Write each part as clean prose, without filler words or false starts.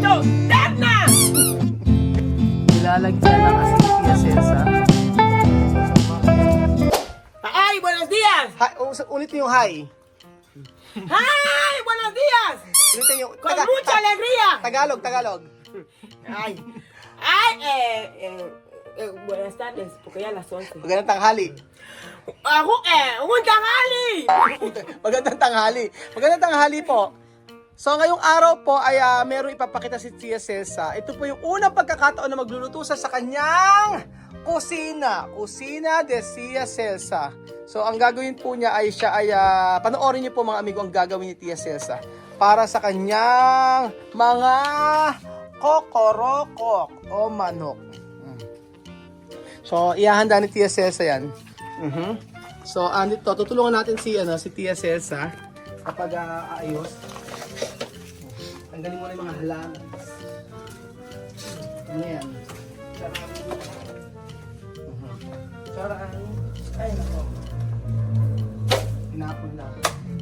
So, dead na! Nilalagyan ng asin ni Tia Celsa. Hi, buenos días! Hi, ulit niyo yung hi. Hi, buenos días! Ulitin yung... Con mucha alegría! Tagalog, Tagalog. Ay, buenas tardes, porque ya las 11. Magandang tanghali. Ako, un tanghali! Magandang tanghali. Magandang tanghali po. So ngayong araw po ay merong ipapakita si Tia Celsa. Ito po yung unang pagkakataon na magluluto sa kanyang kusina. Kusina de Tia Celsa. So ang gagawin po niya ay siya ay panoorin niyo po mga amigo ang gagawin ni Tia Celsa para sa kanyang mga kokorokok o manok. So ihahanda ni Tia Celsa yan. So andito tutulungan natin si Tia Celsa kapag aayos. Tanggalin mo na yung mga halaman. Ano yan? Sarang. Sarang. Ay, nako. Pinapon na.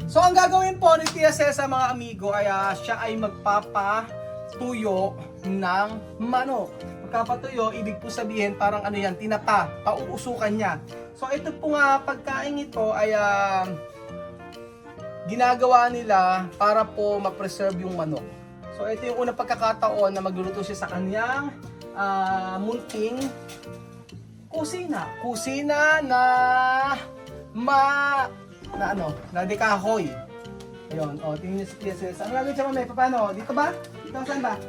So, ang gagawin po ni Tia Celsa mga amigo ay siya ay magpapatuyo ng manok. Magpapatuyo, ibig po sabihin parang ano yan, tinapa, pauusukan niya. So, ito po nga pagkain ito ay ginagawa nila para po ma-preserve yung manok. So ito yung unang pagkakataon na magluluto siya sa kanyang munting kusina. Kusina na na dekahoy. Ayun, tingnan niyo si Tia Celsa. Ano gagawin siya mamaya? Paano? Dito ba? Dito saan ba?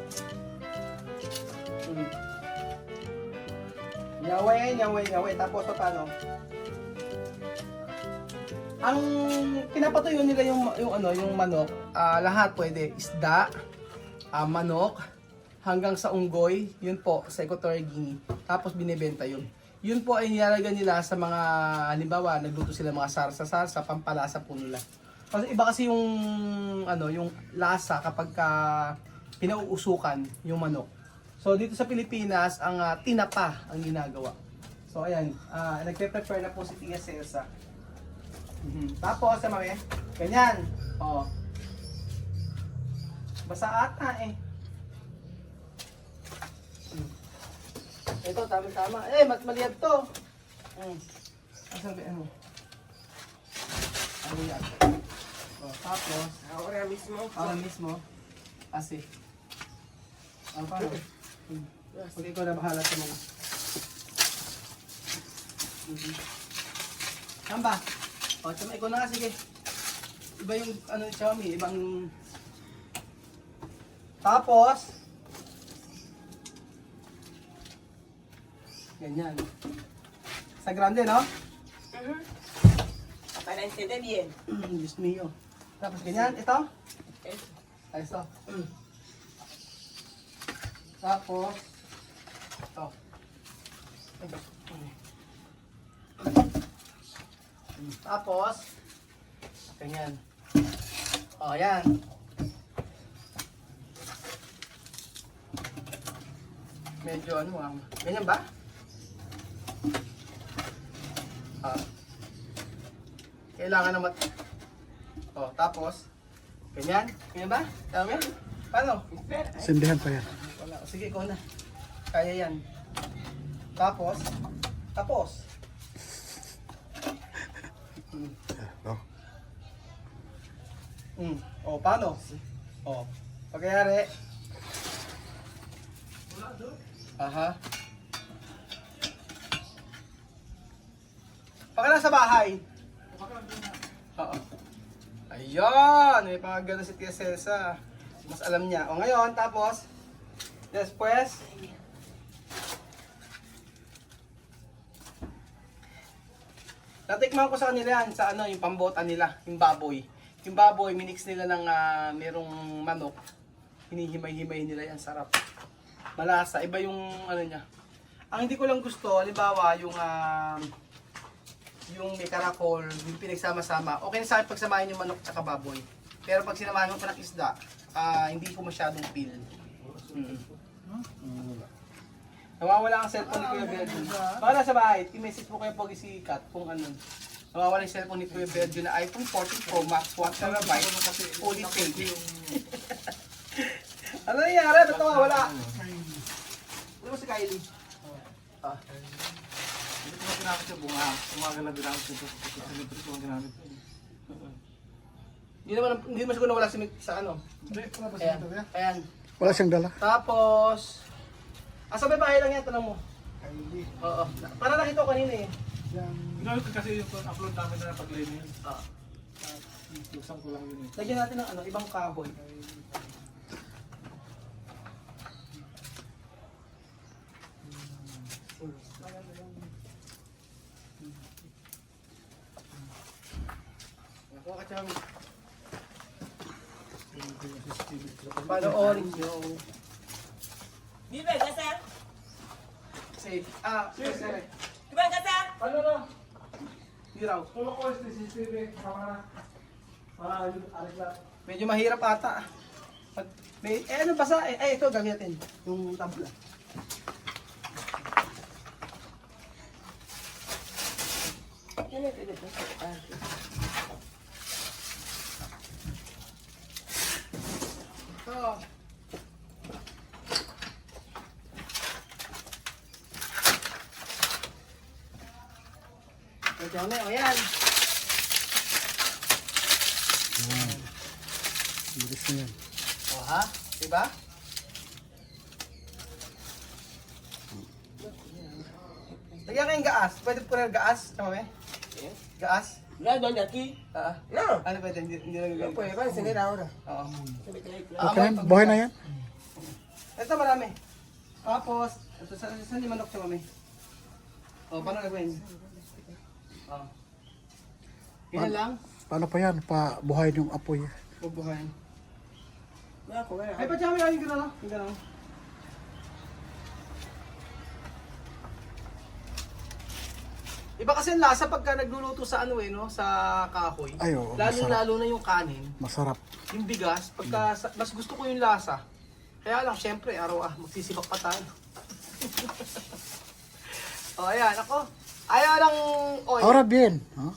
Nyaway. Tapos paano? Ang pinapatuyo nila yung manok, lahat pwede, isda, manok, hanggang sa unggoy, yun po sa Equatorial Guinea. Tapos binebenta yun. Yun po ay nilalagyan nila sa mga, halimbawa, nagluto sila mga sarsa-sarsa, pampalasa po nila. Kasi iba kasi yung lasa kapag pinauusukan yung manok. So dito sa Pilipinas, ang tinapa ang ginagawa. So ayan, nagpe-prepare na po si Tia Celsa. Tapos, mami, ganyan. Basa ata eh. Ito, tama-tama. Maliyad to. Sabi mo. Ano yan? Tapos, Ahora mismo. Kasi. Paano? Okay, ikaw na bahala sa mga. Tamba. Tsama, ikaw na nga, sige. Iba yung, Xiaomi, ibang... Tapos, ganyan. Sa grande, no? Para entender bien. Diyos mio. Tapos ganyan, ito? Ito. Tapos, ito. Tapos, ganyan. Yan. Medyo ganyan ba? Kailangan naman. Tapos, ganyan. Ganyan ba? Tama yan? Paano? Sindihan pa yan. Wala. Sige, ikaw na. Kaya yan. Tapos. Paano? Pagkayari. Pagka nasa bahay. Ayun! May pangagano si Tia Celsa. Mas alam niya. Ngayon, tapos, después, natikman ko sa kanila yan, sa yung pambota nila, yung baboy. Yung baboy, minix nila ng merong manok. Hinihimay-himay nila yan, sarap. Malasa, iba yung niya. Ang hindi ko lang gusto, halimbawa, yung may karakol, yung pinagsama-sama. Okay na sa akin pagsamahin yung manok at baboy. Pero pag sinamahan mo pa ng isda, hindi ko masyadong feel. Nawawala ang cellphone ni Kuya Belgium. Baka nasa bahay, i-message mo kayo pag isikat kung ano. Nawawala yung cellphone ni Kuya Belgium na iPhone 14 Pro Max 1TB fully paid. Ano nangyari? Ba't wala? Ano mo si Kylie? Hindi ko ginamit sa bunga. Umaga lang ginamit ito. Siyempre ko ginamit ito. Hindi mo siguro nawala si Mick sa ano. Hindi, wala ba Ayan. siya ito? Ayan. Wala siyang dala. Tapos, sa babae lang yan, tanong mo. Kylie. Oo. Para nakita ko kanina eh. Ginamit ko kasi yung upload namin na pag-linis. Ah. Tusang ko lang yun eh. Lagyan natin ng ano, ibang kahoy. Kuha ka siyang panoorin yung Vive, casa. safe. Sir. Vive, casa. Ano na? Hindi raw. Tulog ko yung CCTV. Sama na. Para alis lang. Medyo mahirap ata. Ano basa? Ito gamitin. Yung tabla. Ito. Ito na, o yan. Bilis na yan. O ha? Diba? Lagyan kayong gaas. Pwede po rin gaas. Tama ba? Gaas? Ya, ¿dónde aquí? No. Ano pwede? Hindi lang No, gagawin. pues va a encender ahora. Oo. Okay na yan? Buhay na yan? Ito marami. Tapos, ito saan yung manok sa mami? O, paano gagawin? O. Ganyan lang. Paano pa yan? Pabuhayin yung apoy. Bubuhayin. Voy a comer. Ay, pa yung gano'n. Yung gano'n. Iba kasi ang lasa pagka nagluluto sa ano no, sa kahoy. Ay, oo, Lalo na yung kanin, Masarap. yung bigas, pagka mas gusto ko yung lasa. Kaya lang, syempre, magsisibak pa tayo. O, ayan, ako. Ayaw lang oil. Ahora bien. Huh?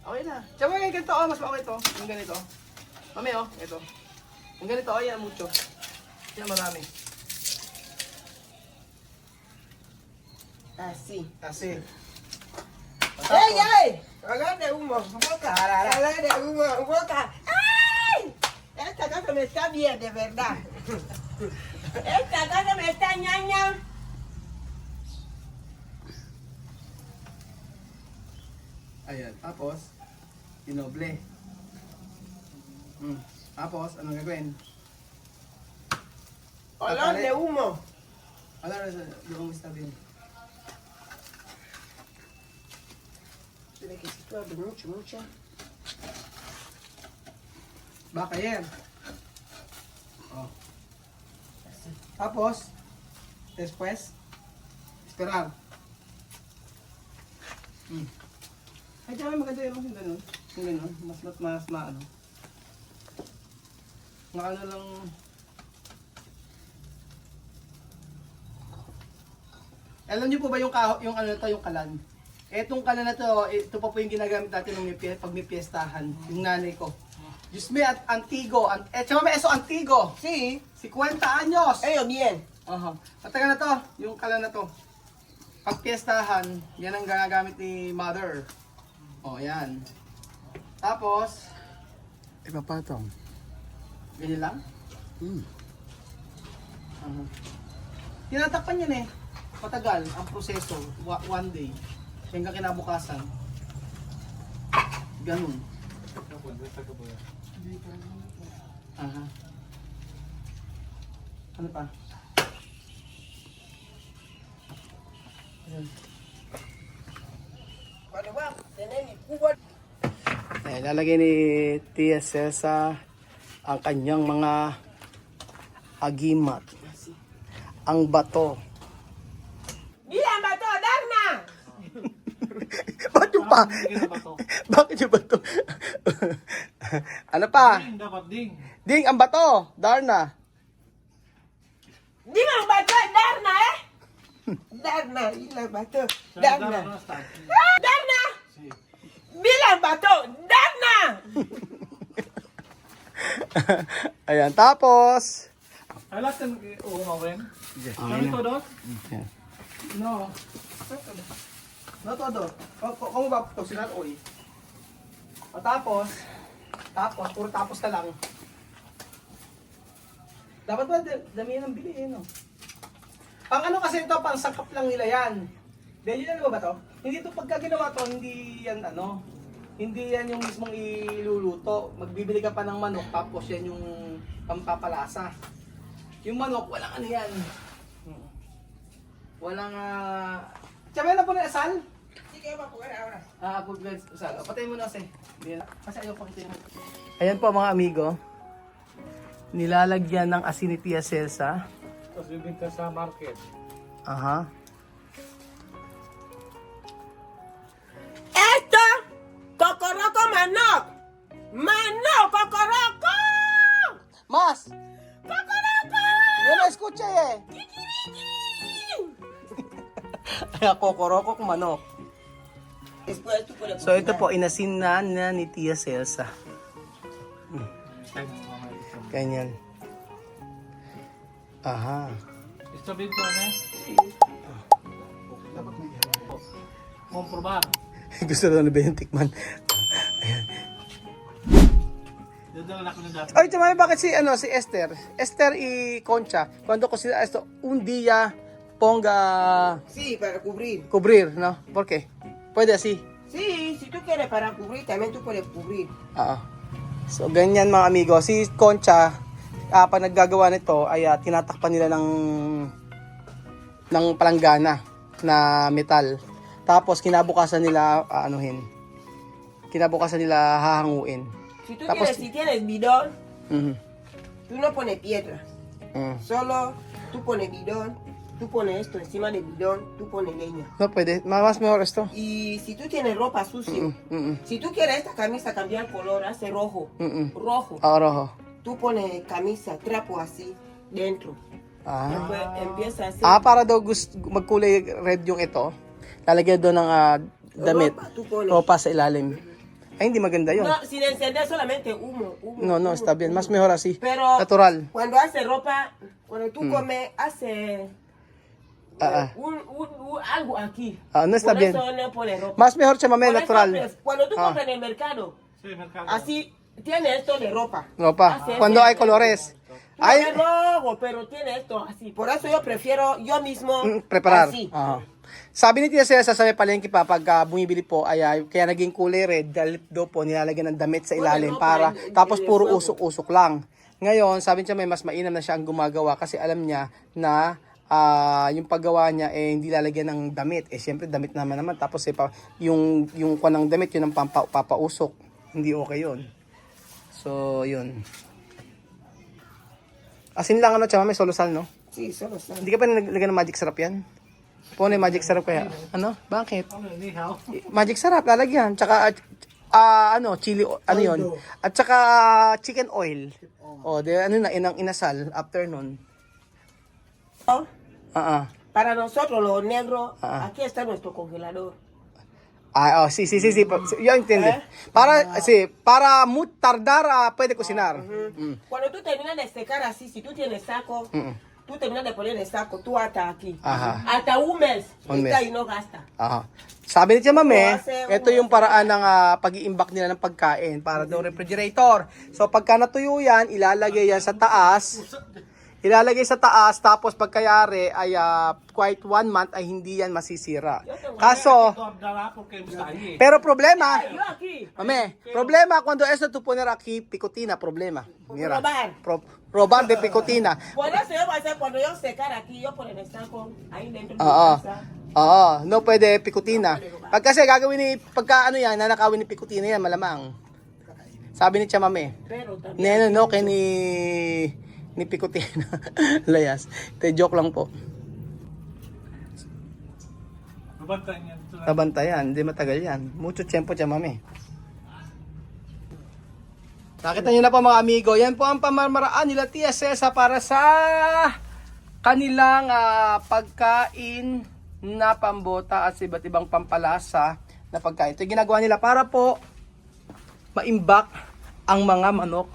Okay na. Tsaka yung ganito, mas okay to. Yung ganito. Mami, ito. Yung ganito, ayan, mucho. Yan, marami. Así. Kasi, ¡Ey, ey! Hagan de humo, boca. Hagan de humo, boca. ¡Ay! Esta casa me está bien, de verdad. Esta casa me está ñaña. ayan. Tapos, inoble. Tapos, anong gagawin? Olor de humo. Ano yung está bien? Tiene que si tú abres mucho. Baka yan. Oh. Tapos, después, esperar. Ay, tsaka maganda yung ganun. Yung ganun. Mas maano. Nakano lang. Alam niyo po ba yung ano to, yung kalan? Etong kalan na to, ito pa po yung ginagamit natin pag may piyestahan, yung nanay ko. Diyos me, antigo. Chama eso antigo. Sí. 50 años. Ellos bien. Aha. Matagal na to, yung kalan na to. Pag piyestahan, yan ang ginagamit ni mother. O, yan. Tapos, Ipapatong. ganyan lang. Hmm. Aha. Tinatakpan yan eh. Matagal ang proseso. One day. Hanggang kinabukasan. Ganun. Aha. Ano pa? Ayan. Cuando va a tener mi cubo. Ayan, lalagay ni Tia Cesa ang kanyang mga agimat. Ang bato. ¡Mira, mató, Darna! Bakit yung pa? Bakit yung bato? Ano pa? Ding, dapat ding. Ding, ang bato. Darna. ¡Dime, mató, Darna, eh! Darna, dile, mató. Darna. ¡Darna! Sí. ¡Bilang bato! ¡Darna! Ayan, tapos, Alas kan umawin. Yes. Ano to dos? No. No todo. Kung ba to sila oy. O tapos puro tapos ka lang. Dapat ba damihan ng bili no? Pang ano kasi ito, pang sakap lang nila yan. Dahil yun ano ba to? Hindi to pagka ginawa to, hindi yan ano. Hindi yan yung mismong iluluto. Magbibili ka pa ng manok tapos yan yung pampapalasa. Yung manok, walang ano yan. Walang Tsabay na po na asal? Sige, mapugar ahora. Good guys, asal. Patay mo na kasi. Kasi ayaw pakita mo. Ayan po mga amigo. Nilalagyan ng asin ni Tia Celsa. Tapos bibinta sa market. Aha. Esto, cocoroco manok. Manok, cocoroco. Mas! Cocoroco. Yo no escuché eh! Kaya kokoroko kung manok. Después tú puedes So ito po, inasin na ni Tia Celsa. Ganyan. Aha. Ito bito na. Komprobar. Gusto na ba yung tikman? Dadala na ko ng dati. Ay, tama bakit si Esther? Esther y Concha. Cuando cocina esto, un día ponga Sí, para cubrir. cubrir, ¿no? ¿Por qué? Puede así. Sí, si tú quieres para cubrir, también tú puedes cubrir. Oo. So, ganyan mga amigo. Si Concha, pag naggagawa nito, ay tinatakpan nila ng palanggana na metal. Tapos, kinabukasan nila, kinabukasan nila hahanguin. Si tú Tapos- quieres, si tienes bidón, Mhm. tú no pones piedra. Mm. Solo tú pones bidón, tú pones esto encima del bidón, tú pones leña. No puede. Más mejor esto. Y si tú tienes ropa sucia, si tú quieres esta camisa cambiar color, hace rojo, rojo, Rojo. tú pones camisa, trapo así, dentro. Después empieza a hacer Para daw magkulay red yung ito, lalagyan doon ng damit. ropa, tú pones. Ropa sa ilalim. Ay, hindi maganda yun. No, sin encender, solamente humo, humo. No, humo, está bien. humo. Más mejor así. Pero Natural. cuando hace ropa, cuando tú comes, hace algo aquí. No está Por bien. eso no pone ropa. Más mejor chamame Por eso, natural. pues, cuando tú compras en el mercado, Sí, mercado. así tiene esto de ropa. Ropa. Hace Cuando ese- hay colores. No Ay, es rojo, pero tiene esto así. Por eso yo prefiero yo mismo preparar. así. Aha. Sabi ni Tia Cesa sa palengke pa, pag bumibili po, kaya naging kulay red, dahil daw po nilalagyan ng damit sa ilalim para, tapos puro usok-usok lang. Ngayon, sabi niya may mas mainam na siya ang gumagawa kasi alam niya na yung paggawa niya hindi lalagyan ng damit. Siyempre damit naman. Tapos yung kuha ng damit, yun ang papausok. Hindi okay yun. So, yun. Asin lang may solusal, no? Sí, solo está. Hindi ka pa nilagyan ng magic syrup yan? Pone magic syrup kaya. Ano? Bakit? Ano, nihaw? Magic syrup lalagyan. Tsaka chili yun. At tsaka chicken oil. Inasal after nun. Para nosotros los negros, aquí está nuestro congelador. Sí. Yo entiendo. Para tardar puede cocinar. Cuando tú terminas de secar así, si tú tienes saco, tú terminas de poner el saco, tú hasta aquí. Ajá. Hasta un mes. Un mes. Está y no gasta. Sabi ni Tia Mame, Kasi ito yung paraan ng pag-iimbak nila ng pagkain para daw refrigerator. So pagka natuyo yan, ilalagay yan sa taas. Tapos pagkayari ay quite 1 month ay hindi yan masisira. Kaso, Ito ang dala porque Mustahi. pero problema, Yo aquí. Mame, problema cuando esto tú poner aquí picotina, problema. Mira, Robar. robar de picotina. Por eso yo voy a hacer, cuando yo secar aquí, yo poner el saco ahí dentro de mi casa. No pwede picotina. Pag kasi gagawin ni, pagka nanakawin ni picotina yan, malamang. Sabi ni Tia Mame, Pero también. no, kay ni picotina. Layas. Joke lang po. Babantayan yan. Ito na. Nabantayan, hindi matagal yan. Mucho tiempo Tia Mame. Nakita nyo na po mga amigo, yan po ang pamamaraan nila Tia Cesa para sa kanilang pagkain na pambota at sa iba't ibang pampalasa na pagkain. Ito yung ginagawa nila para po maimbak ang mga manok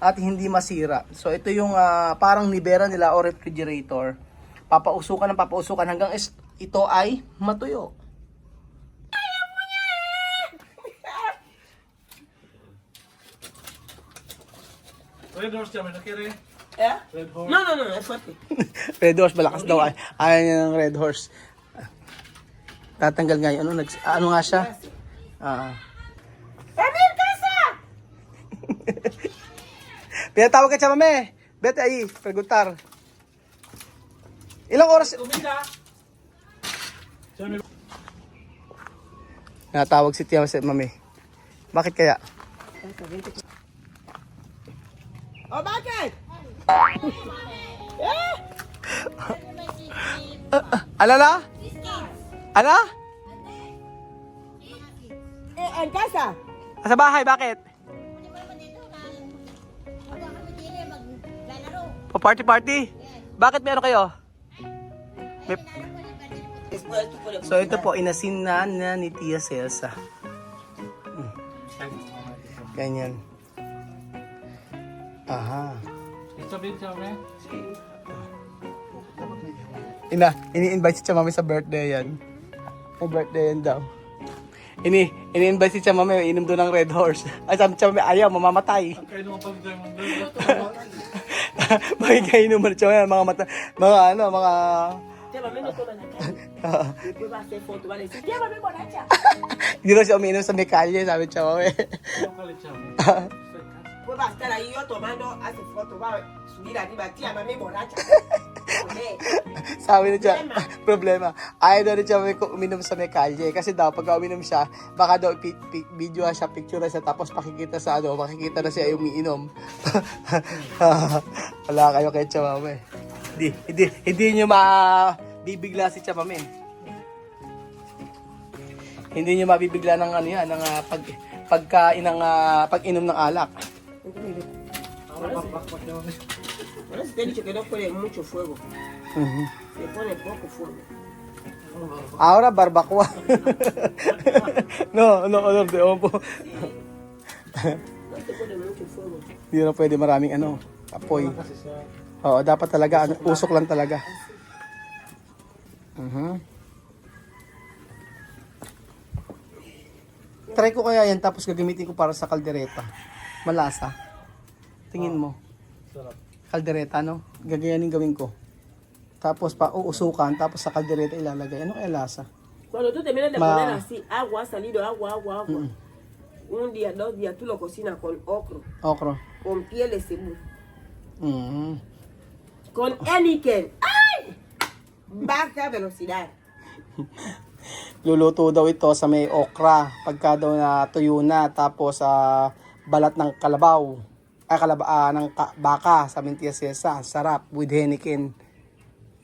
at hindi masira. So ito yung parang nibera nila o refrigerator. Papausukan hanggang ito ay matuyo. Red horse siya, may nakiri. Eh? Red horse. No, es fuerte. Red horse, malakas daw. Ayaw niya ng red horse. Tatanggal nga yun. Ano nga siya? ¡Emil, casa! Pinatawag ka siya, mame. Bete ahí, preguntar. Ilang oras? Kumita! Natawag si Tia, mame. Bakit kaya? ¡Oh, bakit! Alala? Ala? En casa. Sa bahay, bakit? Pa-party? Bakit meron kayo? Después tú puedes... So ito po, inasin na ni Tia Celsa. Ganyan. Aha. Sabihin siya, may. Ini-invite si Chamami sa birthday yan. May birthday yan daw. Ini-invite si Chamami, inom doon ng Red Horse. Ay, sabi Chamami, ayaw, mamamatay. Ang kayo naman pag-drive mo doon. Makikainom mo na Chamami, mga Tía, mami no toma la calle. Después va a hacer foto, va a decir, tía, mami borracha. Hindi na siya umiinom sa may kalye, sabi Chamami. Yung kalit siya, may. Después va a estar ahí yo tomando, hace foto, va a subir arriba, tía, mami borracha. Olé. Sabi ni siya, problema. Ayaw daw ni Chamami uminom sa may kalye. Kasi daw, pag uminom siya, baka daw video siya, picture siya, tapos makikita na siya umiinom. Wala kayo kay Chamami. Hindi nyo mabibigla si Chamami. Hindi nyo mabibigla ng ano yan, ng pag-inom ng alak. Bueno, si te he dicho que no pone mucho fuego, se pone poco fuego. Ahora barbacoa. no, de opo. No te pone mucho fuego. Hindi na pwede maraming apoy. Oo, dapat talaga, usok lang talaga. Try ko kaya yan, tapos gagamitin ko para sa kaldereta. Malasa. Tingin mo. Sarap. Kaldereta, no? Gagayanin gawin ko. Tapos uusukan, tapos sa kaldereta ilalagay. Ano kaya lasa? Cuando tú terminas de poner así, agua, ha salido agua. Un día, 2 días, tú lo cocinas con ocro, Okro. con piel de cebú, Mm. con Heineken. ¡Ay! Baja velocidad. Luluto daw ito sa may okra. Pagka daw na tuyo na, tapos balat ng kalabaw. Ng baka, sabi ni Tia Cesa. Sarap, with Heineken.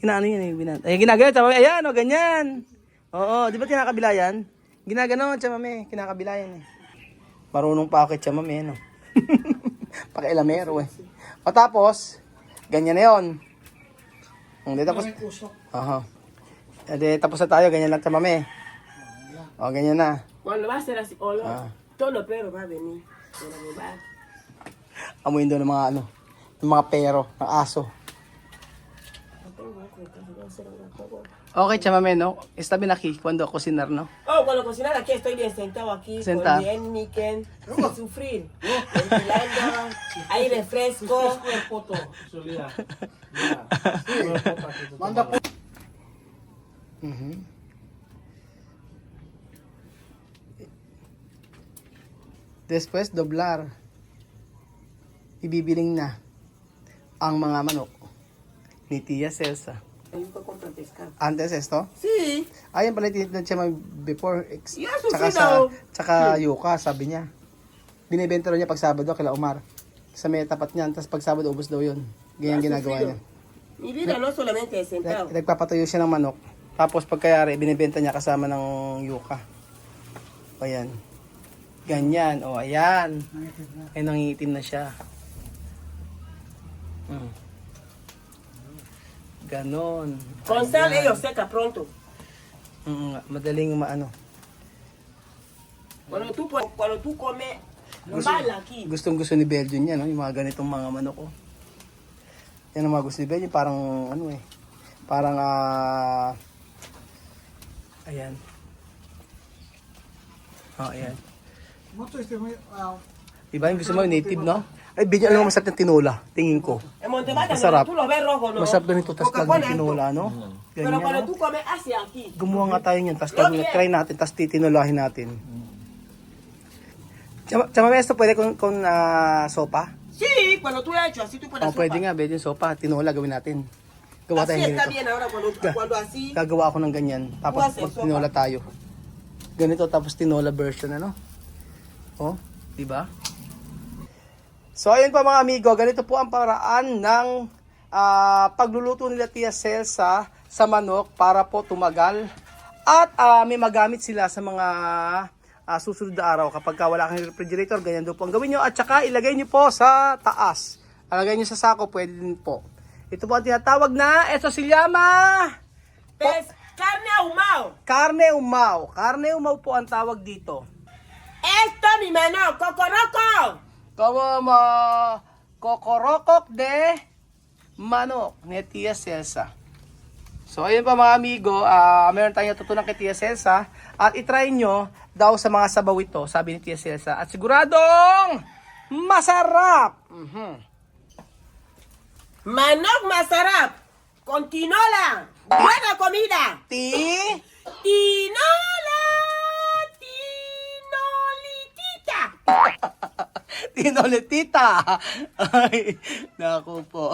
Inaano yun eh. Ginagano, Chamami. Ayan, ganyan. Oo, di ba kinakabila yan? Ginagano, Chamami. Kinakabila yan eh. Marunong pa ako kay Chamami, no? Pakailamero eh. O tapos, ganyan na yun. Hindi tapos. Aha. Ede, tapos na tayo, ganyan lang Chamami. O, ganyan na. Cuando va a ser así, todos los perros van a venir. Pero me va. Amuin doon ng mga ng mga pero, ng aso. Okay, Chamami, no? Está bien aquí cuando cocinar, no? Oh, cuando cocinar aquí estoy bien sentado aquí Sentado. con mi Heineken, sin sufrir, ventilando, hay refresco. Cuerpo to, Julia. Manda po. Después, doblar. Ibibiling na ang mga manok ni Tia Celsa. Ayun ka comprar pescado. Antes esto? Sí. Ayan pala tinitinad siya before. Yeah, sufrido. Tsaka yuka, sabi niya. Binibenta niya pag Sabado kila Omar. Sa may tapat niyan, tapos pag Sabado ubos daw yun. Ganyan ginagawa niya. Mi vida no solamente es sentado. Nagpapatuyo siya ng manok. Tapos pagkayari, binibenta niya kasama ng yuka. O ayan. Ganyan. O ayan. Ay nangingitim na siya. Ganon. Con sal ellos seca pronto. Madaling maano. Cuando tú comes Malaki. Gustong gusto ni Belgian yan, no? Yung mga ganitong mga manok, oh. Yan ang mga gusto ni Belgian, parang ano eh. Parang ayan. Oh, ayan. Diba yung gusto mo yung native, no? Ay, Belgian, alam mo masarap ng tinola, tingin ko. Masarap. Tú lo ves rojo, ¿no? Masarap ganito, tapos Porque pag pone ng tinola, no? Pero Ganyan, cuando no? tú comes así aquí. Gumawa nga tayo niyan, tapos try natin, tapos titinulahin natin. Chama esto pwede con sopa? Sí, cuando tú lo has hecho así, tú pones Oh, pwede nga, pwede yung sopa, tinola gawin natin. Gawa tayo Así está ganito. bien ahora cuando así. Gagawa ako ng ganyan, tapos Bukas, sopa. tinola tayo. Ganito, tapos tinola version, ano? Oh, di ba? So, ayun pa mga amigo, ganito po ang paraan ng pagluluto nila Tia Celsa sa manok para po tumagal. At may magamit sila sa mga susunod na araw. Kapag wala kang refrigerator, ganyan doon po ang gawin nyo. At saka ilagay nyo po sa taas. Ilagay nyo sa sako, pwede din po. Ito po ang tinatawag na, eto si Llama! Carne ahumado. Carne umaw. Carne umaw po ang tawag dito. Esto mi mano, cocoroco. Como kokorokok de manok ni Tia Celsa. So ayun pa mga amigo, meron tayong tutunan kay Tia Celsa at itry nyo daw sa mga sabaw ito, sabi ni Tia Celsa. At siguradong masarap! Manok masarap. Con tinola. Buena comida. Tinola. Tinolitita. Tinoletita! Ay, naku po.